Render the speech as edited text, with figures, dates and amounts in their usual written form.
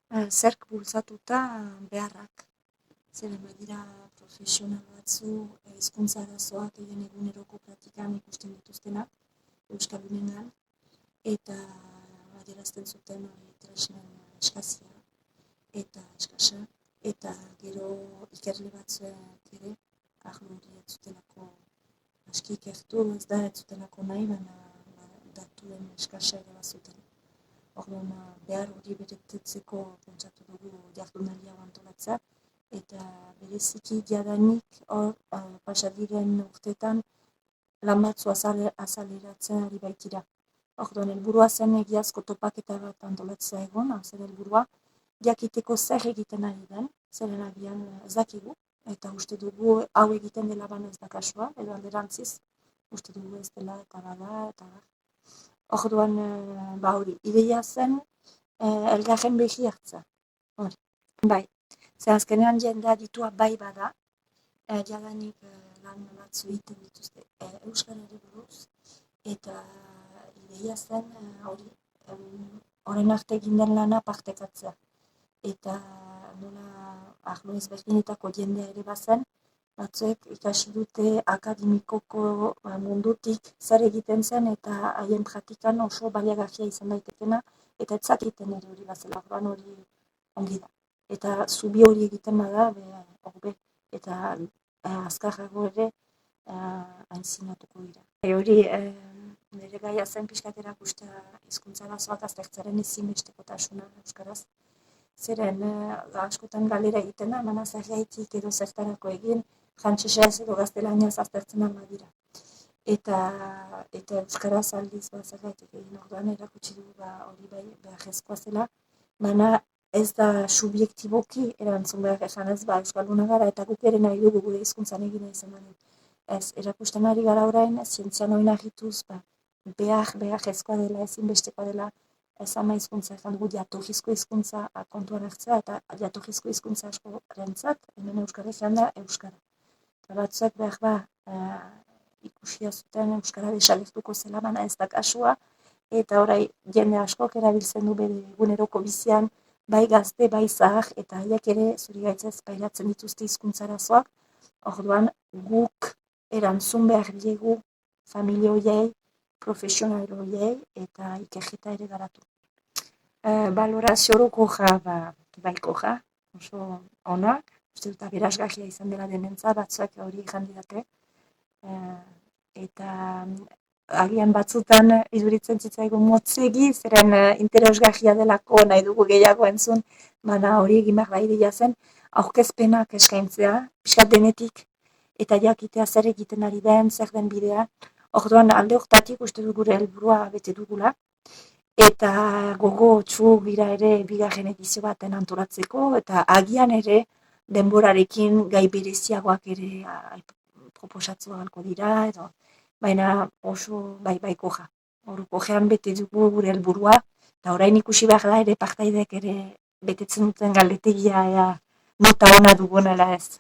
Zerk bultzatuta beharrak. Zeren badira profesional batzu hizkuntza arazoak egin eguneroko praktikan ikusten dituztenak Euskaldunean eta adierazten zuten hori tresnen eskazia eta eskasa eta gero ikerle batzuek ere arlo hori ez zutelako aski ikertu, ez zutelako nahi, baina datuen eskasa ere bazuten. Orduan, behar hori betetzeko pentsatu dugu jardunaldi hau antolatzea, eta bereziki jadanik hor pasadiren urteetan lan batzu azaleratzen ari baitira. Orduan, helburua zen egiazko topaketa bat antolatzea egon, zer helburua, jakiteko zer egiten ari den, zeren agian ez dakigu, eta uste dugu hau egiten dela baina ez da kasua, edo alderantziz, uste dugu ez dela eta bada, eta orduan, hori, ideia zen, elgarren behi hartza. Hori, bai. Zer azkenean jendea ditua bai bada, jadanik lan batzu egiten dituzte Euskarari buruz, eta ideia zen hori, horren arte egin den lana partekatzea. Eta nola arlo ezberdinetako jendea ere bazen, batzuek ikasi dute akademikoko mundutik zer egiten zen eta haien praktikan oso baliagarria izan daitekena eta ez zakiten ere hori bazela, orduan hori ongi da. Eta zubi hori egiten bada, horbe, eta azkarrago ere aintzinatuko dira. Hori, nire gaia zen pixkat erakustea hizkuntza arazoak aztertzearen ezinbestekotasuna euskaraz. Zeren askotan galera egiten da, mana zergaitik edo zertarako egin, frantsesez edo gaztelaniaz aztertzen badira. Eta euskaraz aldiz zergaitik egin orduan erakutsi du hori bai beharrezkoa zela, baina ez da subjektiboki erantzun behar esan ez, euskalduna gara eta guk ere nahi dugu gure hizkuntzan egin izan badu. Ez, erakusten ari gara orain, zientzian oinarrituz, beharrezkoa dela, ezinbestekoa dela, ez ama hizkuntza, ezan dugu jatorrizko hizkuntza kontuan hartzea, eta jatorrizko hizkuntza askorentzat, hemen euskara da euskara. Eta batzuek behar ikusia zuten euskara desagertuko zela, baina ez da kasua, eta orai jende askok erabiltzen du bere eguneroko bizian, bai gazte, bai zahar, eta haiek ere zuri gaitzez pairatzen dituzte hizkuntza arazoak, orduan guk erantzun behar diegu familia horiei, profesional horiei, eta ikerketa ere garatu. Balorazio orokorra baiko oso onak, uste dut aberasgarria izan dela denentza, batzuak hori jandidate, eta agian batzutan iduritzen zitzaigun motzegi, zeren interesgarria delako nahi dugu gehiago entzun, baina hori egin behar bai zen, aurkezpenak eskaintzea, pixkat denetik, eta jakitea zer egiten ari den, zer den bidea, orduan alde hortatik uste dut gure helburua bete dugula, eta gogo txu gira ere bigarren edizio baten antolatzeko, eta agian ere denborarekin gai bereziagoak ere proposatzu ahalko dira, edo, baina oso baiko Horuko jean bete dugu gure helburua, eta orain ikusi behar da ere partaidek ere betetzen duten galdetegia nota ona dugunela ez.